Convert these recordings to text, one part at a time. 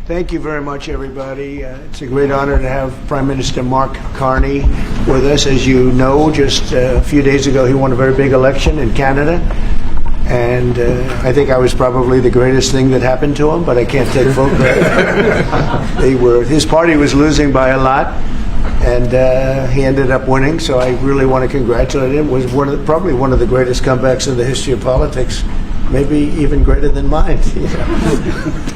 Thank you very much, everybody. It's a great honor to have Prime Minister Mark Carney with us. As you know, just a few days ago, he won a very big election in Canada. And I think I was probably the greatest thing that happened to him, but I can't take full credit. His party was losing by a lot, and he ended up winning. So I really want to congratulate him. It was probably one of the greatest comebacks in the history of politics. Maybe even greater than mine.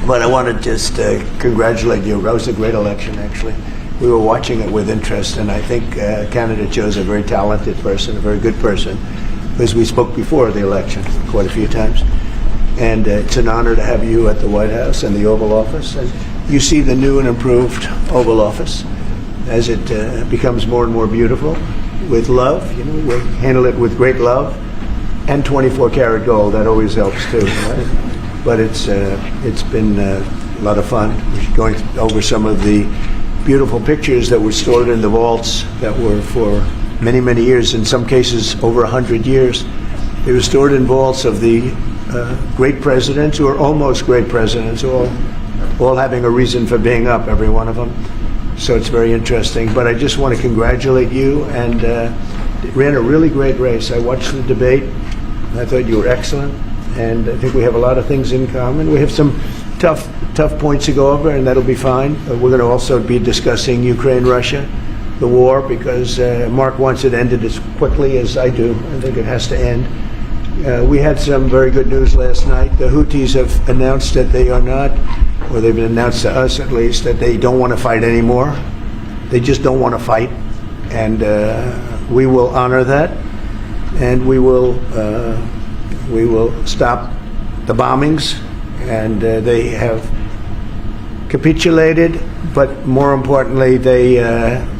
But I want to just congratulate you. That was a great election, actually. We were watching it with interest, and I think Canada chose a very talented person, a very good person, because we spoke before the election quite a few times. And it's an honor to have you at the White House and the Oval Office. And you see the new and improved Oval Office as it becomes more and more beautiful with love. You know, we handle it with great love. And 24-karat gold, that always helps too. Right? But it's been a lot of fun. We're going over some of the beautiful pictures that were stored in the vaults that were for many, many years, in some cases over 100 years. They were stored in vaults of the great presidents, or almost great presidents, all having a reason for being up, every one of them. So it's very interesting. But I just want to congratulate you, and ran a really great race. I watched the debate. I thought you were excellent, and I think we have a lot of things in common. We have some tough points to go over, and that'll be fine. We're going to also be discussing Ukraine, Russia, the war, because Mark wants it ended as quickly as I do. I think it has to end. We had some very good news last night. The Houthis have announced that they are not, or they've announced to us at least, that they don't want to fight anymore. They just don't want to fight, and we will honor that. And we will stop the bombings, and they have capitulated. But more importantly,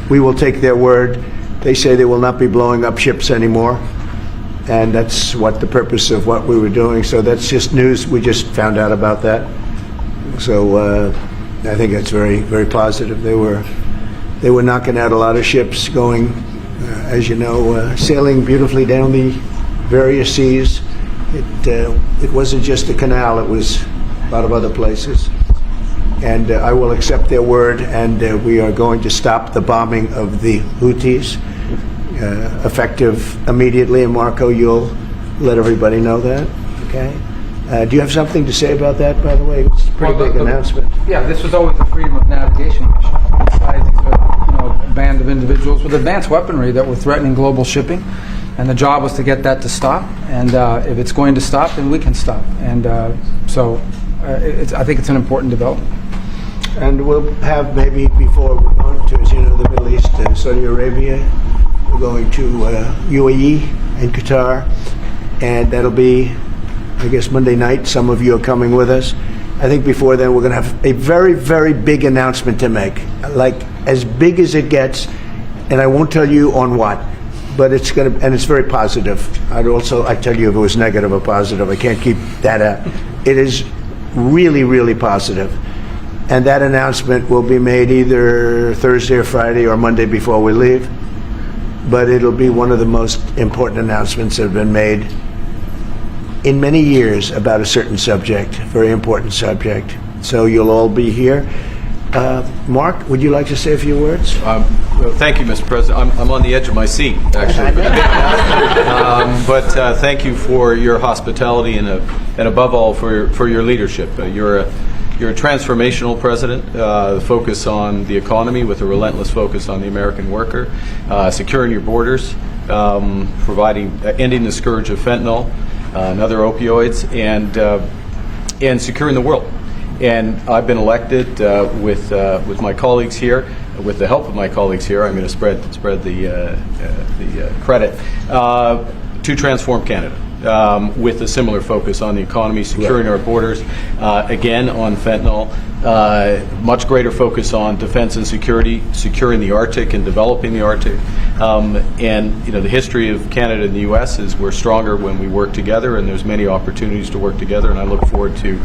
we will take their word. They say they will not be blowing up ships anymore, and that's what the purpose of what we were doing. So that's just news. We just found out about that. So I think that's very, very positive. They were knocking out a lot of ships going. As you know, sailing beautifully down the various seas. It wasn't just the canal, it was a lot of other places. And I will accept their word, and we are going to stop the bombing of the Houthis, effective immediately. And Marco, you'll let everybody know that, okay? Do you have something to say about that, by the way? It's a pretty big announcement. Yeah, this was always a freedom of navigation mission. A band of individuals with advanced weaponry that were threatening global shipping, and the job was to get that to stop. And if it's going to stop, then we can stop. And I think it's an important development. And we'll have, maybe before we're going to, as you know, the Middle East, Saudi Arabia, we're going to UAE and Qatar, and that'll be, I guess, Monday night. Some of you are coming with us. I think before then we're going to have a very, very big announcement to make, like as big as it gets, and I won't tell you on what, but it's going to, and it's very positive. I tell you if it was negative or positive. I can't keep that out. It is really, really positive, and that announcement will be made either Thursday or Friday or Monday before we leave. But it'll be one of the most important announcements that have been made in many years about a certain subject, very important subject. So you'll all be here. Mark, would you like to say a few words? Well, thank you, Mr. President. I'm on the edge of my seat, actually. But thank you for your hospitality and above all for your leadership. You're a transformational president, focus on the economy with a relentless focus on the American worker, securing your borders, ending the scourge of fentanyl and other opioids, and securing the world. And I've been elected with my colleagues here, with the help of my colleagues here. I'm going to spread the credit to transform Canada. With a similar focus on the economy, securing our borders, again on fentanyl, much greater focus on defense and security, securing the Arctic and developing the Arctic. And you know, the history of Canada and the U.S. is we're stronger when we work together, and there's many opportunities to work together. And I look forward to,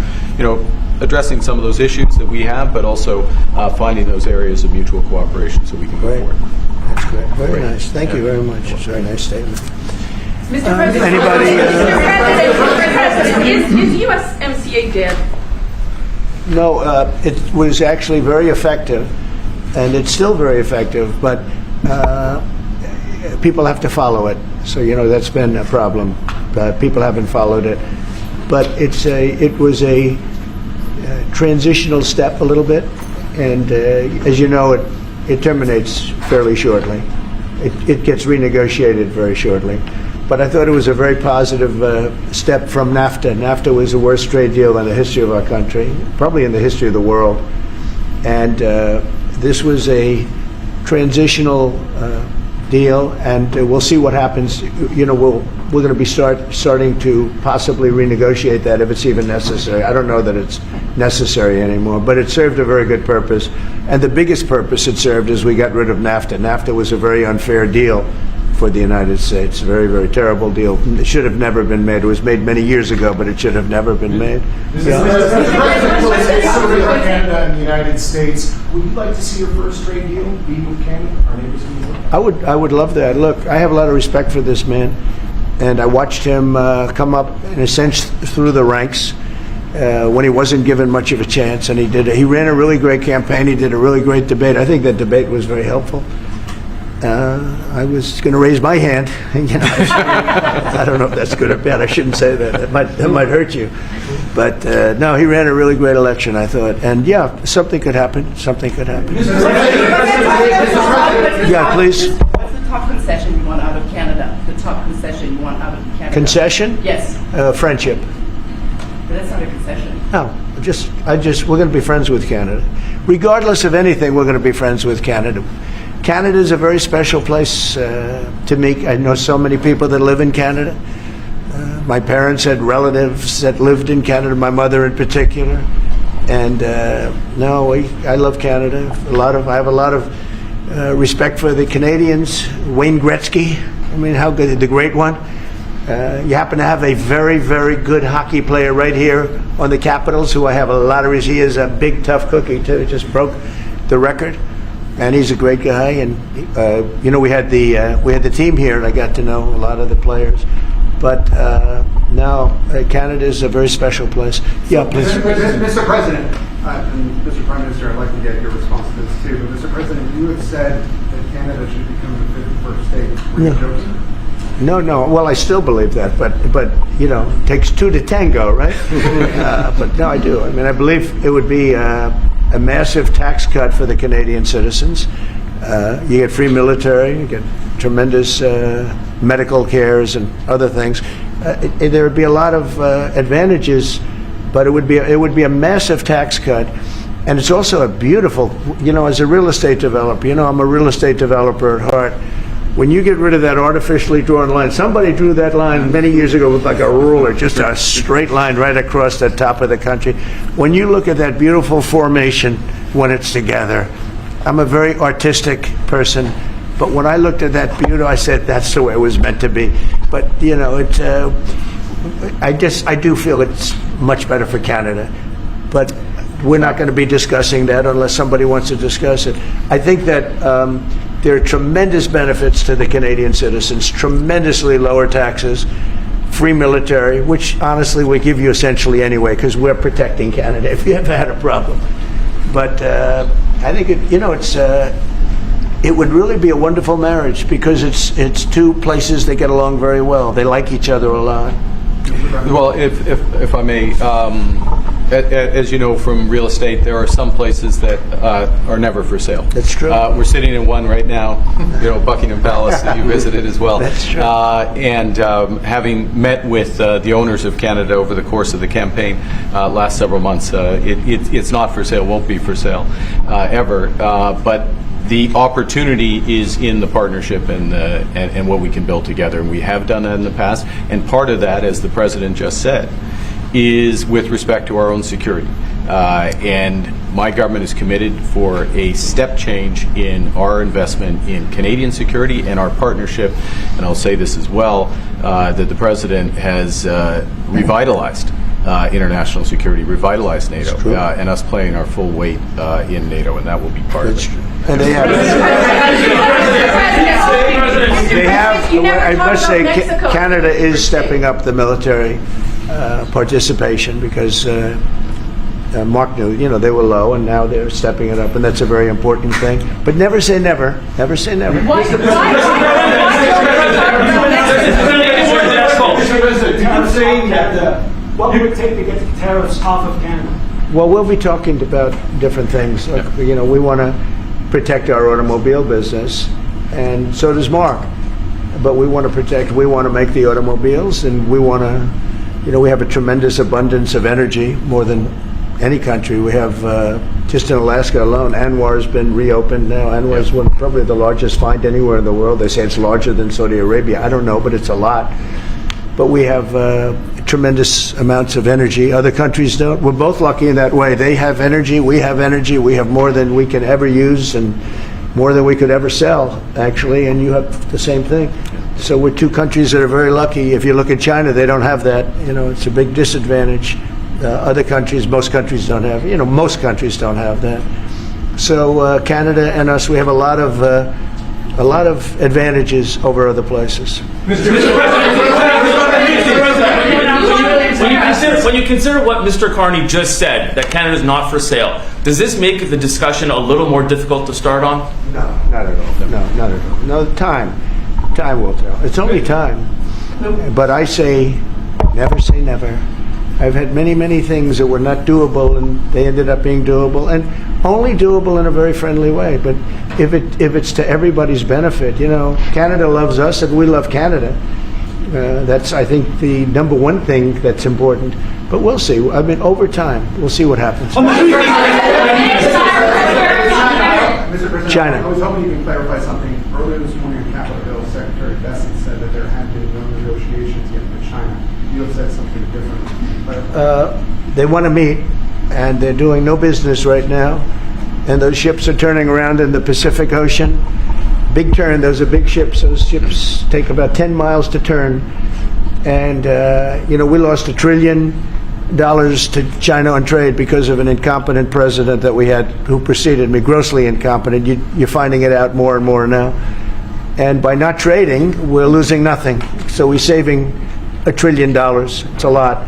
addressing some of those issues that we have, but also finding those areas of mutual cooperation so we can go forward. That's great. Very nice. Thank you very much. It's a very nice statement. Mr. President, anybody? is USMCA dead? No, it was actually very effective, and it's still very effective, but people have to follow it. So, that's been a problem. People haven't followed it. But it was a transitional step a little bit, and as you know, it terminates fairly shortly. It gets renegotiated very shortly. But I thought it was a very positive step from NAFTA. NAFTA was the worst trade deal in the history of our country, probably in the history of the world. And this was a transitional deal, and we'll see what happens. We're going to be starting to possibly renegotiate that if it's even necessary. I don't know that it's necessary anymore, but it served a very good purpose. And the biggest purpose it served is we got rid of NAFTA. NAFTA was a very unfair deal for the United States. A very, very terrible deal. It should have never been made. It was made many years ago, but it should have never been made. Canada and the United States. Would you like to see your first trade deal be with Canada? Our neighbors in the world? I would love that. Look, I have a lot of respect for this man, and I watched him come up in a sense through the ranks when he wasn't given much of a chance, and he ran a really great campaign. He did a really great debate. I think that debate was very helpful. I was going to raise my hand. I don't know if that's good or bad. I shouldn't say that. That might hurt you. But no, he ran a really great election, I thought. And yeah, something could happen. Something could happen. Yeah, please. What's the top concession you want out of Canada? The top concession you want out of Canada? Concession? Yes. Friendship. But that's not a concession. No, we're going to be friends with Canada. Regardless of anything, we're going to be friends with Canada. Canada is a very special place to me. I know so many people that live in Canada. My parents had relatives that lived in Canada, my mother in particular. And I love Canada. I have a lot of respect for the Canadians. Wayne Gretzky, how good, the great one. You happen to have a very, very good hockey player right here on the Capitals, who I have a lot of respect. He is a big, tough cookie, too. Just broke the record. And he's a great guy, and we had the team here, and I got to know a lot of the players. But now Canada is a very special place. Yeah, please. Mr. President, and Mr. Prime Minister, I'd like to get your response to this too. But Mr. President, you have said that Canada should become the 51st state. Were you joking? No. Well, I still believe that, but it takes two to tango, right? But no, I do. I believe it would be a massive tax cut for the Canadian citizens. You get free military, you get tremendous medical cares and other things. There would be a lot of advantages, but it would be a massive tax cut. And it's also a beautiful, as a real estate developer, I'm a real estate developer at heart. When you get rid of that artificially drawn line, somebody drew that line many years ago with like a ruler, just a straight line right across the top of the country. When you look at that beautiful formation when it's together, I'm a very artistic person, but when I looked at that beauty, I said, that's the way it was meant to be. But, I do feel it's much better for Canada. But we're not going to be discussing that unless somebody wants to discuss it. I think that there are tremendous benefits to the Canadian citizens, tremendously lower taxes, free military, which honestly we give you essentially anyway because we're protecting Canada if you ever had a problem. But I think it would really be a wonderful marriage because it's two places that get along very well. They like each other a lot. Well, if I may, as you know from real estate, there are some places that are never for sale. That's true. We're sitting in one right now, Buckingham Palace that you visited as well. That's true. And having met with the owners of Canada over the course of the campaign last several months, it's not for sale, won't be for sale ever. But the opportunity is in the partnership and what we can build together. And we have done that in the past. And part of that, as the President just said, is with respect to our own security. And my government is committed for a step change in our investment in Canadian security and our partnership. And I'll say this as well, that the President has revitalized international security, revitalized NATO, and us playing our full weight in NATO, and that will be part of it. And they have, I must say, Canada is stepping up the military participation because Mark knew, they were low, and now they're stepping it up, and that's a very important thing. But never say never. Never say never. You're saying that what would it take to get the tariffs off of Canada? Well, we'll be talking about different things. Like, we want to protect our automobile business, and so does Mark. But we want to make the automobiles, and we want to, we have a tremendous abundance of energy, more than any country. We have, just in Alaska alone, Anwar has been reopened now. Anwar is probably the largest find anywhere in the world. They say it's larger than Saudi Arabia. I don't know, but it's a lot. But we have tremendous amounts of energy. Other countries don't. We're both lucky in that way. They have energy. We have energy. We have more than we can ever use and more than we could ever sell, actually. And you have the same thing. So we're two countries that are very lucky. If you look at China, they don't have that. It's a big disadvantage. Other countries, most countries don't have. Most countries don't have that. So Canada and us, we have a lot of advantages over other places. When you consider what Mr. Carney just said, that Canada is not for sale, does this make the discussion a little more difficult to start on? No, not at all. No, not at all. No, time will tell. It's only time. But I say never. I've had many things that were not doable, and they ended up being doable, and only doable in a very friendly way. But if it's to everybody's benefit, Canada loves us and we love Canada. That's, I think, the number one thing that's important. But we'll see. I mean, over time, we'll see what happens. Mr. President, China. I was hoping you can clarify something. Earlier this morning on Capitol Hill, Secretary Bessent said that there had been no negotiations yet with China. You have said something different. They want to meet, and they're doing no business right now. And those ships are turning around in the Pacific Ocean. Big turn. Those are big ships. Those ships take about 10 miles to turn. And, we lost $1 trillion to China on trade because of an incompetent president that we had who preceded me, grossly incompetent. You're finding it out more and more now. And by not trading, we're losing nothing. So we're saving $1 trillion. It's a lot.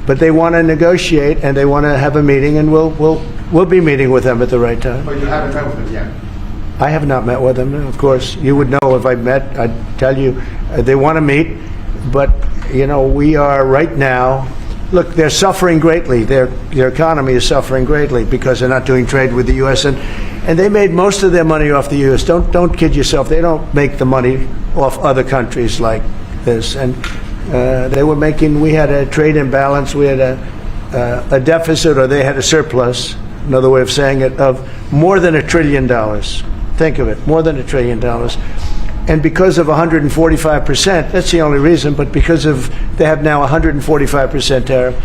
But they want to negotiate, and they want to have a meeting, and we'll be meeting with them at the right time. But you haven't met with them yet. I have not met with them, of course. You would know if I met. I'd tell you. They want to meet, but, we are right now. Look, they're suffering greatly. Their economy is suffering greatly because they're not doing trade with the U.S. And they made most of their money off the U.S. Don't kid yourself. They don't make the money off other countries like this. And they were making. We had a trade imbalance. We had a deficit, or they had a surplus. Another way of saying it, of more than $1 trillion. Think of it, more than $1 trillion. And because of 145%, that's the only reason, but because they have now 145% tariff,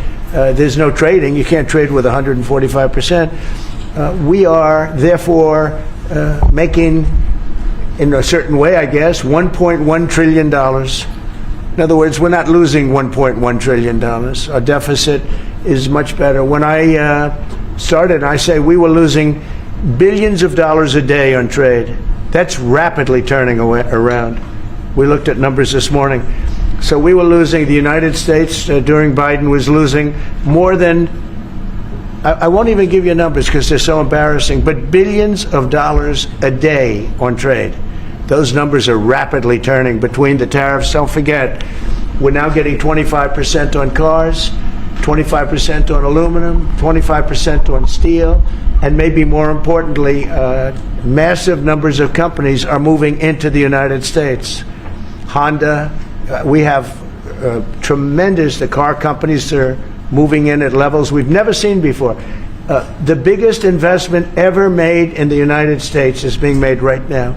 there's no trading. You can't trade with 145%. We are, therefore, making, in a certain way, I guess, $1.1 trillion. In other words, we're not losing $1.1 trillion. Our deficit is much better. When I started, I say we were losing billions of dollars a day on trade. That's rapidly turning around. We looked at numbers this morning. So we were losing, the United States during Biden was losing more than, I won't even give you numbers because they're so embarrassing, but billions of dollars a day on trade. Those numbers are rapidly turning between the tariffs. Don't forget, we're now getting 25% on cars, 25% on aluminum, 25% on steel, and maybe more importantly, massive numbers of companies are moving into the United States. Honda, we have the car companies are moving in at levels we've never seen before. The biggest investment ever made in the United States is being made right now.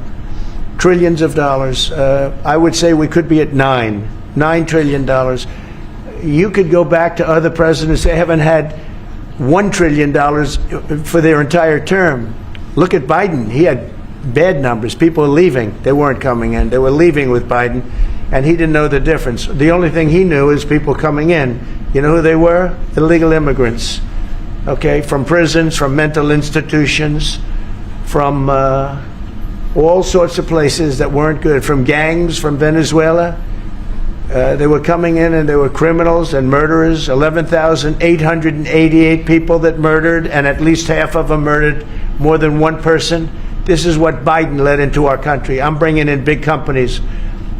Trillions of dollars. I would say we could be at $9 trillion. You could go back to other presidents. They haven't had $1 trillion for their entire term. Look at Biden. He had bad numbers. People were leaving. They weren't coming in. They were leaving with Biden, and he didn't know the difference. The only thing he knew is people coming in. You know who they were? Illegal immigrants. Okay, from prisons, from mental institutions, from all sorts of places that weren't good, from gangs, from Venezuela. They were coming in and they were criminals and murderers, 11,888 people that murdered, and at least half of them murdered more than one person. This is what Biden led into our country. I'm bringing in big companies.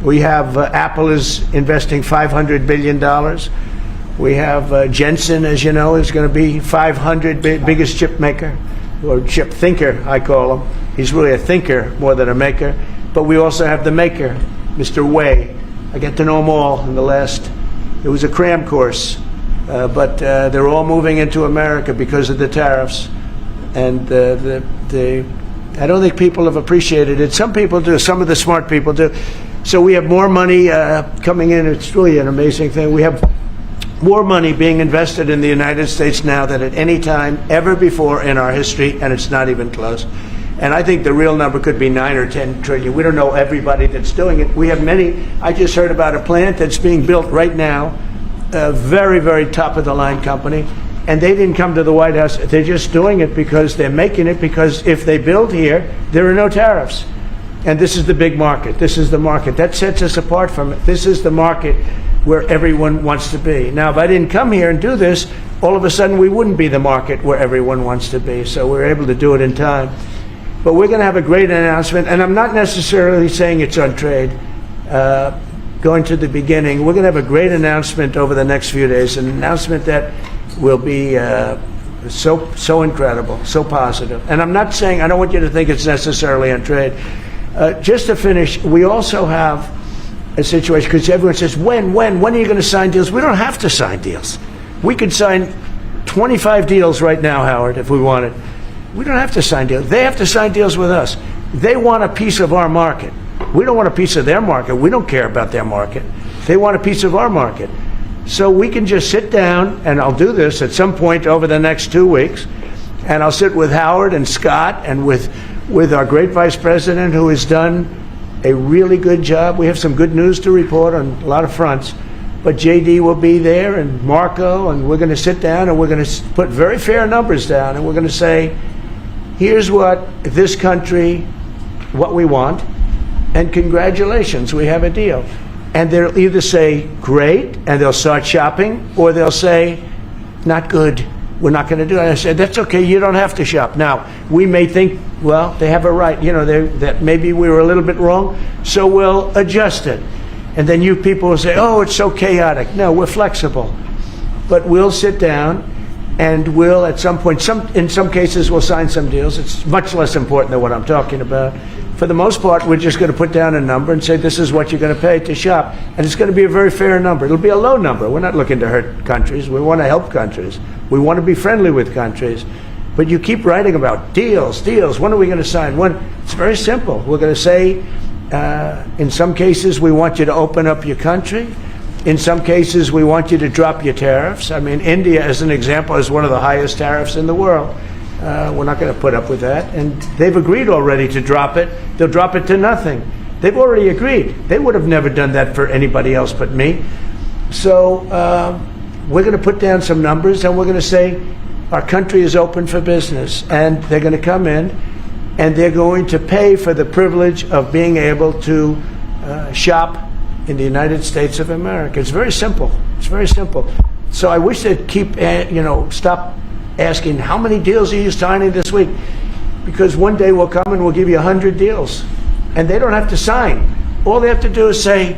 We have Apple is investing $500 billion. We have Jensen, as you know, is going to be 500 biggest chip maker, or chip thinker, I call him. He's really a thinker more than a maker. But we also have the maker, Mr. Wei. I get to know them all in the last, it was a cram course, but they're all moving into America because of the tariffs. And I don't think people have appreciated it. Some people do, some of the smart people do. So we have more money coming in. It's really an amazing thing. We have more money being invested in the United States now than at any time ever before in our history, and it's not even close. And I think the real number could be 9 or 10 trillion. We don't know everybody that's doing it. We have many. I just heard about a plant that's being built right now, a very, very top of the line company, and they didn't come to the White House. They're just doing it because they're making it, because if they build here, there are no tariffs. And this is the big market. This is the market. That sets us apart from it. This is the market where everyone wants to be. Now, if I didn't come here and do this, all of a sudden we wouldn't be the market where everyone wants to be. So we're able to do it in time. But we're going to have a great announcement. And I'm not necessarily saying it's on trade. Going to the beginning, we're going to have a great announcement over the next few days, an announcement that will be so incredible, so positive. And I'm not saying, I don't want you to think it's necessarily on trade. Just to finish, we also have a situation, because everyone says, when are you going to sign deals? We don't have to sign deals. We could sign 25 deals right now, Howard, if we wanted. We don't have to sign deals. They have to sign deals with us. They want a piece of our market. We don't want a piece of their market. We don't care about their market. They want a piece of our market. So we can just sit down, and I'll do this at some point over the next 2 weeks, and I'll sit with Howard and Scott and with our great vice president, who has done a really good job. We have some good news to report on a lot of fronts. But JD will be there, and Marco, and we're going to sit down and we're going to put very fair numbers down, and we're going to say, here's what this country, what we want, and congratulations, we have a deal. And they'll either say, great, and they'll start shopping, or they'll say, not good, we're not going to do it. And I said, that's okay, you don't have to shop. Now, we may think, well, they have a right, that maybe we were a little bit wrong, so we'll adjust it. And then you people will say, oh, it's so chaotic. No, we're flexible. But we'll sit down, and we'll, at some point, in some cases, we'll sign some deals. It's much less important than what I'm talking about. For the most part, we're just going to put down a number and say, this is what you're going to pay to shop. And it's going to be a very fair number. It'll be a low number. We're not looking to hurt countries. We want to help countries. We want to be friendly with countries. But you keep writing about deals. When are we going to sign? When? It's very simple. We're going to say, in some cases, we want you to open up your country. In some cases, we want you to drop your tariffs. I mean, India, as an example, is one of the highest tariffs in the world. We're not going to put up with that. And they've agreed already to drop it. They'll drop it to nothing. They've already agreed. They would have never done that for anybody else but me. So we're going to put down some numbers, and we're going to say our country is open for business. And they're going to come in, and they're going to pay for the privilege of being able to shop in the United States of America. It's very simple. It's very simple. So I wish they'd keep, stop asking, how many deals are you signing this week? Because one day we'll come and we'll give you 100 deals. And they don't have to sign. All they have to do is say,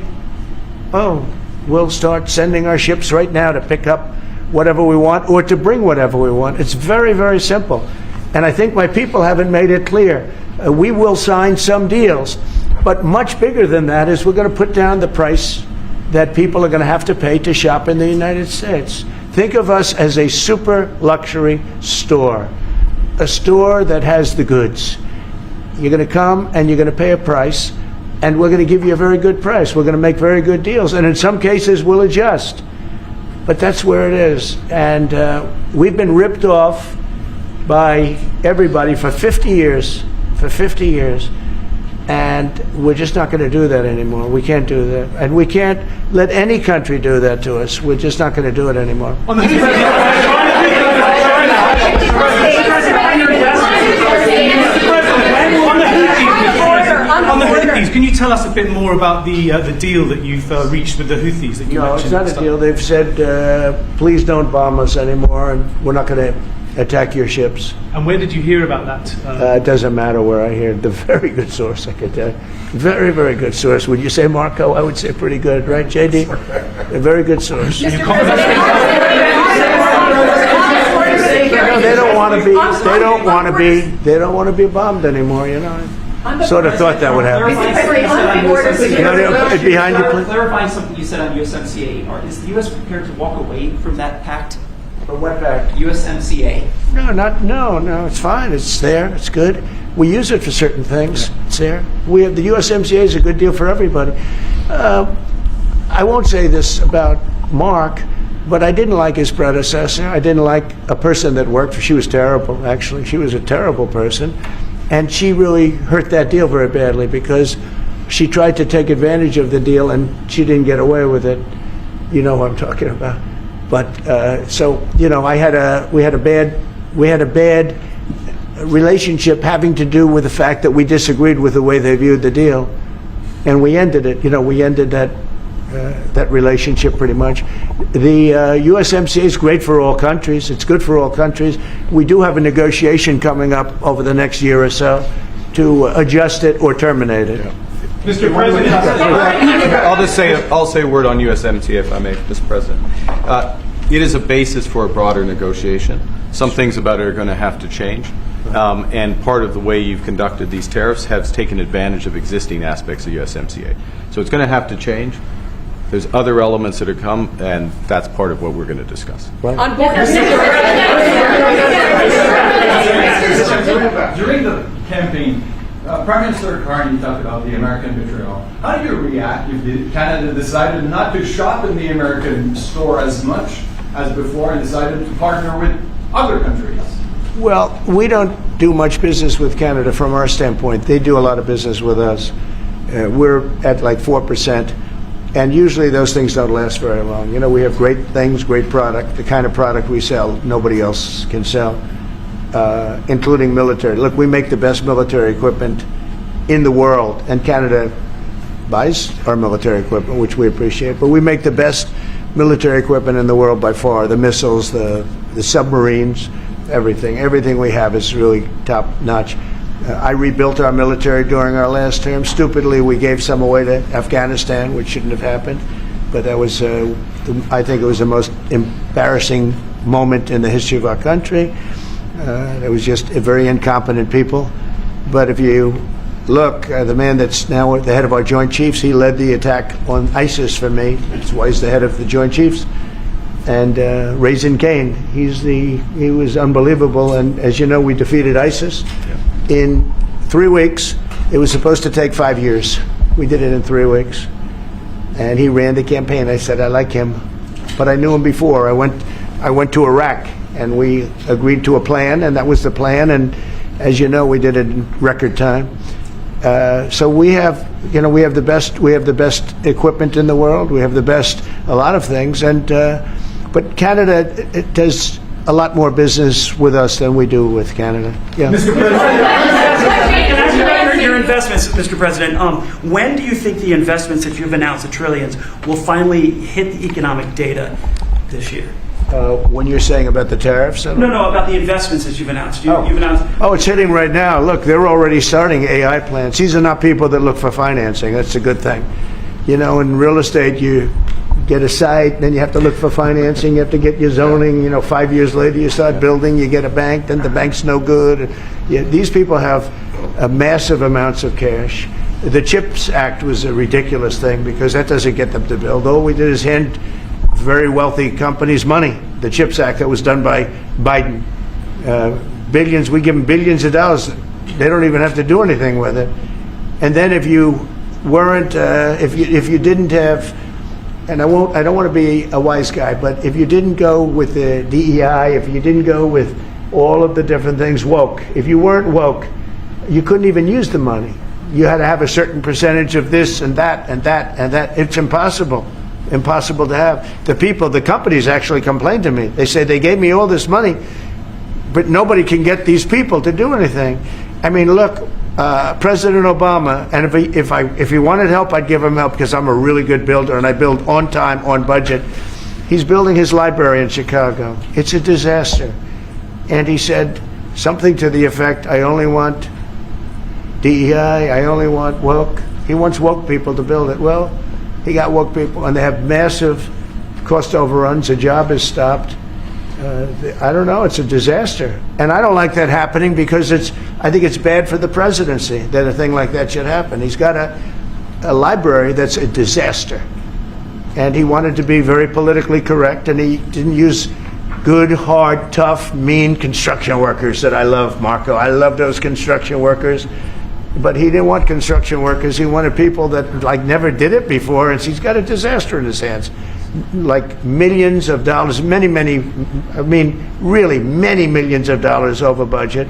oh, we'll start sending our ships right now to pick up whatever we want, or to bring whatever we want. It's very, very simple. And I think my people haven't made it clear. We will sign some deals. But much bigger than that is we're going to put down the price that people are going to have to pay to shop in the United States. Think of us as a super luxury store, a store that has the goods. You're going to come and you're going to pay a price, and we're going to give you a very good price. We're going to make very good deals, and in some cases we'll adjust. But that's where it is. And we've been ripped off by everybody for 50 years. And we're just not going to do that anymore. We can't do that. And we can't let any country do that to us. We're just not going to do it anymore. On the Houthis, can you tell tell us a bit more about the deal that you've reached with the Houthis that you No, mentioned? it's not a deal. They've said, please don't bomb us anymore, and we're not going to attack your ships. And where did you hear about that? It doesn't matter where I hear it. The very good source, I could tell you. Very, very good source. Would you say, Marco? I would say pretty good, right, JD? A very good source. No, they don't want to be. They don't want to be. They don't want to be bombed anymore. You know. Sort of thought that would happen. Behind you, please. Clarifying something you said on USMCA. Is the U.S. prepared to walk away from that pact? But what back? USMCA. No. It's fine. It's there. It's good. We use it for certain things. It's there. We have the USMCA is a good deal for everybody. I won't say this about Mark, but I didn't like his predecessor. I didn't like a person that worked for. She was terrible. Actually, she was a terrible person, and she really hurt that deal very badly because she tried to take advantage of the deal and she didn't get away with it. You know what I'm talking about. But so you know, we had a bad relationship having to do with the fact that we disagreed with the way they viewed the deal, and we ended it. You know, we ended that relationship pretty much. The USMCA is great for all countries. It's good for all countries. We do have a negotiation coming up over the next year or so to adjust it or terminate it. Yeah. Mr. President, I'll say a word on USMCA if I may, Mr. President. It is a basis for a broader negotiation. Some things about it are going to have to change. And part of the way you've conducted these tariffs has taken advantage of existing aspects of USMCA. So it's going to have to change. There's other elements that are come, and that's part of what we're going to discuss. During the campaign, Prime Minister Carney talked about the American betrayal. How do you react if Canada decided not to shop in the American store as much as before and decided to partner with other countries? Well, we don't do much business with Canada from our standpoint. They do a lot of business with us. We're at like 4%, and usually those things don't last very long. You know, we have great things, great product. The kind of product we sell, nobody else can sell, including military. Look, we make the best military equipment in the world, and Canada buys our military equipment, which we appreciate. But we make the best military equipment in the world by far. The missiles, the submarines, everything we have is really top notch. I rebuilt our military during our last term. Stupidly, we gave some away to Afghanistan, which shouldn't have happened. But that was, I think it was the most embarrassing moment in the history of our country. It was just very incompetent people. But if you look, the man that's now the head of our Joint Chiefs, he led the attack on ISIS for me. That's why he's the head of the Joint Chiefs. And Raisin Kane, he was unbelievable. And as you know, we defeated ISIS in 3 weeks. It was supposed to take 5 years. We did it in 3 weeks. And he ran the campaign. I said, I like him. But I knew him before. I went to Iraq, and we agreed to a plan, and that was the plan. And as you know, we did it in record time. So we have the best equipment in the world. We have a lot of things. And but Canada, it does a lot more business with us than we do with Canada. Yeah. Mr. President, your investments, Mr. President. When do you think the investments that you've announced, the trillions, will finally hit the economic data this year? When you're saying about the tariffs? No, about the investments that you've announced. You've announced. Oh, it's hitting right now. Look, they're already starting AI plants. These are not people that look for financing. That's a good thing. You know, in real estate, you get a site, then you have to look for financing. You have to get your zoning. You know, 5 years later, you start building. You get a bank, then the bank's no good. These people have massive amounts of cash. The CHIPS Act was a ridiculous thing because that doesn't get them to build. All we did is hand very wealthy companies money. The CHIPS Act that was done by Biden, billions. We give them billions of dollars. They don't even have to do anything with it. And then if you weren't, if you didn't have, and I don't want to be a wise guy, but if you didn't go with the DEI, if you didn't go with all of the different things woke, if you weren't woke, you couldn't even use the money. You had to have a certain percentage of this and that and that and that. It's impossible to have. The companies actually complained to me. They say they gave me all this money, but nobody can get these people to do anything. I mean, look, President Obama, and if he wanted help, I'd give him help because I'm a really good builder and I build on time, on budget. He's building his library in Chicago. It's a disaster. And he said something to the effect, I only want DEI, I only want woke. He wants woke people to build it. Well, he got woke people, and they have massive cost overruns. The job is stopped. I don't know. It's a disaster. And I don't like that happening because I think it's bad for the presidency that a thing like that should happen. He's got a library that's a disaster. And he wanted to be very politically correct, and he didn't use good, hard, tough, mean construction workers that I love, Marco. I love those construction workers. But he didn't want construction workers. He wanted people that like never did it before, and he's got a disaster in his hands. Like millions of dollars, really many millions of dollars over budget.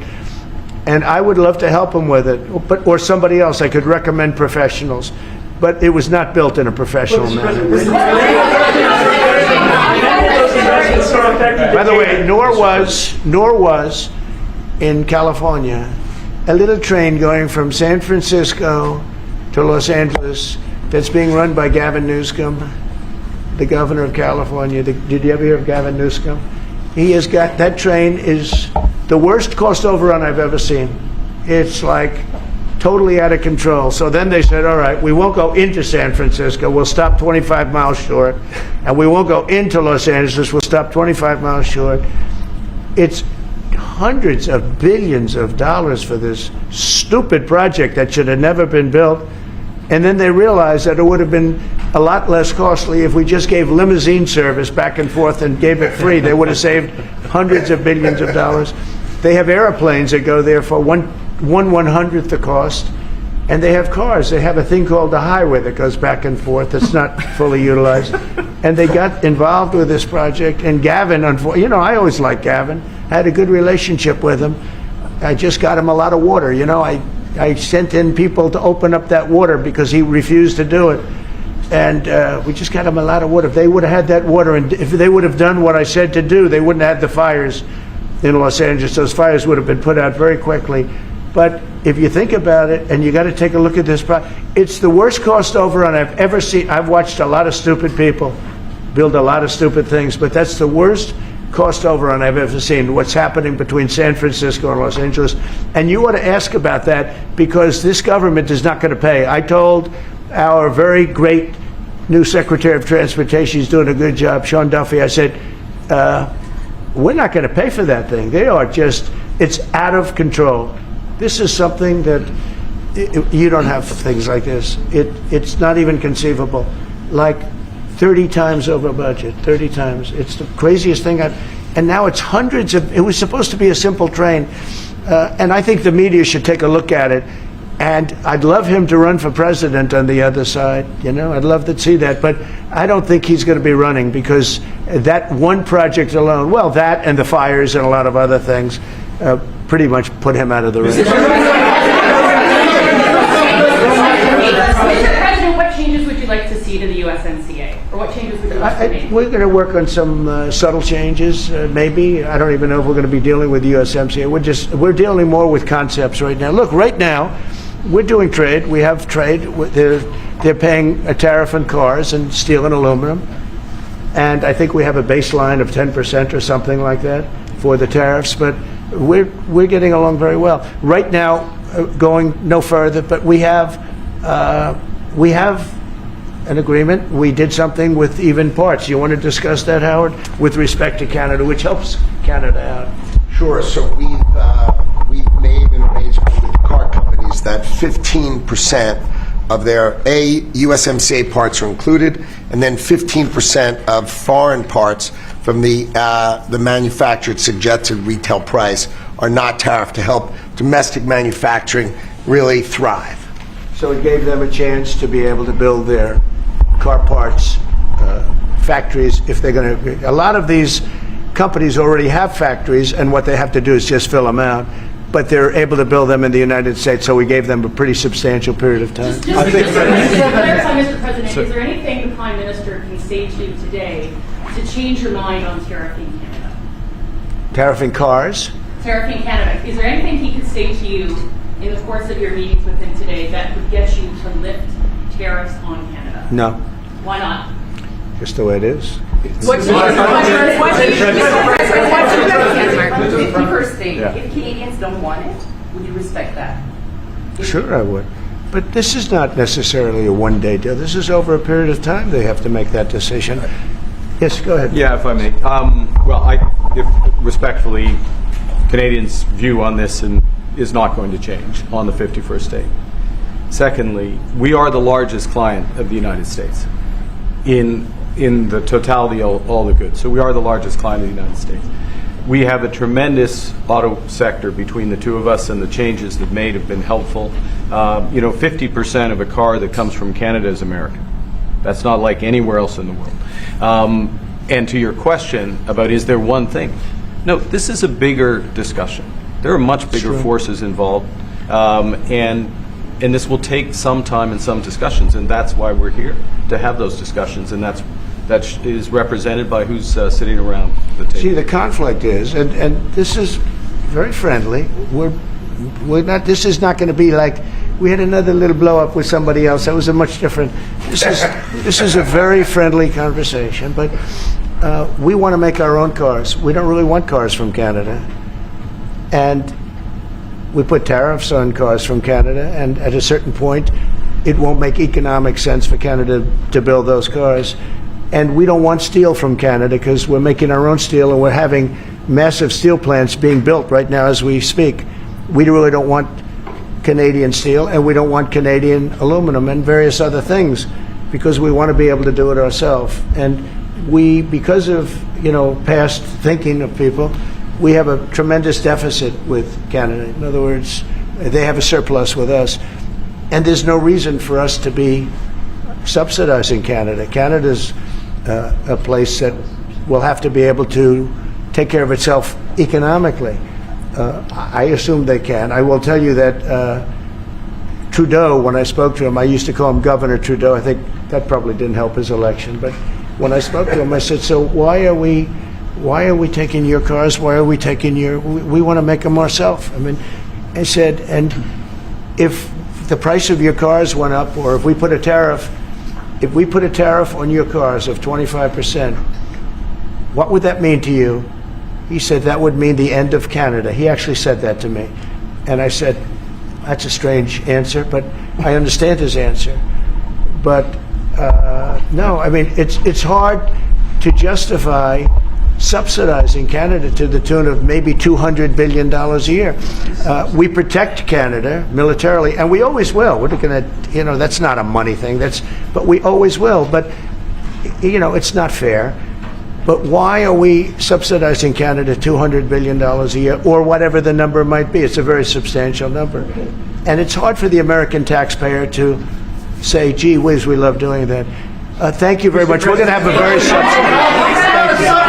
And I would love to help him with it, or somebody else. I could recommend professionals. But it was not built in a professional manner. By the way, nor was in California a little train going from San Francisco to Los Angeles that's being run by Gavin Newsom, the governor of California. Did you ever hear of Gavin Newsom? He has got, that train is the worst cost overrun I've ever seen. It's like totally out of control. So then they said, all right, we won't go into San Francisco. We'll stop 25 miles short. And we won't go into Los Angeles. We'll stop 25 miles short. It's hundreds of billions of dollars for this stupid project that should have never been built. And then they realized that it would have been a lot less costly if we just gave limousine service back and forth and gave it free. They would have saved hundreds of billions of dollars. They have airplanes that go there for one 1/100th the cost, and they have cars. They have a thing called the highway that goes back and forth. It's not fully utilized. And they got involved with this project. And Gavin, I always liked Gavin. I had a good relationship with him. I just got him a lot of water. I sent in people to open up that water because he refused to do it. And we just got him a lot of water. If they would have had that water, and if they would have done what I said to do, they wouldn't have had the fires in Los Angeles. Those fires would have been put out very quickly. But if you think about it, and you got to take a look at this, it's the worst cost overrun I've ever seen. I've watched a lot of stupid people build a lot of stupid things, but that's the worst cost overrun I've ever seen, what's happening between San Francisco and Los Angeles. And you ought to ask about that, because this government is not going to pay. I told our very great new Secretary of Transportation, he's doing a good job, Sean Duffy, I said, we're not going to pay for that thing. It's out of control. This is something that you don't have things like this. It's not even conceivable. Like 30 times over budget, 30 times. It's the craziest thing and now it's hundreds of, it was supposed to be a simple train. And I think the media should take a look at it. And I'd love him to run for president on the other side. I'd love to see that. But I don't think he's going to be running, because that one project alone, well, that and the fires and a lot of other things, pretty much put him out of the race. Mr. President, what changes would you like to see to the USMCA? Or what changes would you like to make? We're going to work on some subtle changes, maybe. I don't even know if we're going to be dealing with the USMCA. We're dealing more with concepts right now. Look, right now, we're doing trade. We have trade. They're paying a tariff on cars and steel and aluminum. And I think we have a baseline of 10% or something like that for the tariffs. But we're getting along very well. Right now, going no further, but we have an agreement. We did something with even parts. You want to discuss that, Howard, with respect to Canada, which helps Canada out? Sure. So we've made an arrangement with car companies that 15% of their USMCA parts are included, and then 15% of foreign parts from the manufactured suggested retail price are not tariffed, to help domestic manufacturing really thrive. So it gave them a chance to be able to build their car parts factories if they're going to. A lot of these companies already have factories, and what they have to do is just fill them out. But they're able to build them in the United States, so we gave them a pretty substantial period of time. Just to clarify, Mr. President, is there anything the Prime Minister can say to you today to change your mind on tariffing Canada? Tariffing cars? Tariffing Canada. Is there anything he could say to you in the course of your meetings with him today that would get you to lift tariffs on Canada? No, Why not? just the way it is. What's the first thing? Yeah. If Canadians don't want it, would you respect that? Sure, I would. But this is not necessarily a one-day deal. This is over a period of time they have to make that decision. Yes, go ahead. Yeah, if I may. Respectfully, Canadians' view on this is not going to change on the 51st state. Secondly, we are the largest client of the United States in the totality of all the goods. So we are the largest client of the United States. We have a tremendous auto sector between the two of us, and the changes that made have been helpful. 50% of a car that comes from Canada is American. That's not like anywhere else in the world. And to your question about is there one thing? No, this is a bigger discussion. There are much bigger forces involved, and this will take some time and some discussions, and that's why we're here, to have those discussions, and that is represented by who's sitting around the table. See, the conflict is, and this is very friendly. We're not. This is not going to be like we had another little blow up with somebody else. That was a much different. This is a very friendly conversation. But we want to make our own cars. We don't really want cars from Canada, and we put tariffs on cars from Canada. And at a certain point, it won't make economic sense for Canada to build those cars. And we don't want steel from Canada because we're making our own steel, and we're having massive steel plants being built right now as we speak. We really don't want Canadian steel, and we don't want Canadian aluminum and various other things because we want to be able to do it ourselves. And we, because of past thinking of people, we have a tremendous deficit with Canada. In other words, they have a surplus with us, and there's no reason for us to be subsidizing Canada. Canada's a place that will have to be able to take care of itself economically. I assume they can. I will tell you that Trudeau, when I spoke to him, I used to call him Governor Trudeau. I think that probably didn't help his election. But when I spoke to him, I said, so why are we taking your cars? Why are we taking we want to make them ourselves. I mean, I said, and if the price of your cars went up, or if we put a tariff on your cars of 25%, what would that mean to you? He said, that would mean the end of Canada. He actually said that to me. And I said, that's a strange answer, but I understand his answer. But no, I mean, it's hard to justify subsidizing Canada to the tune of maybe $200 billion a year. We protect Canada militarily, and we always will. We're going to, that's not a money thing. But we always will. But, it's not fair. But why are we subsidizing Canada $200 billion a year, or whatever the number might be? It's a very substantial number. And it's hard for the American taxpayer to say, gee whiz, we love doing that. Thank you very much. We're going to have a very substantial... Thank you.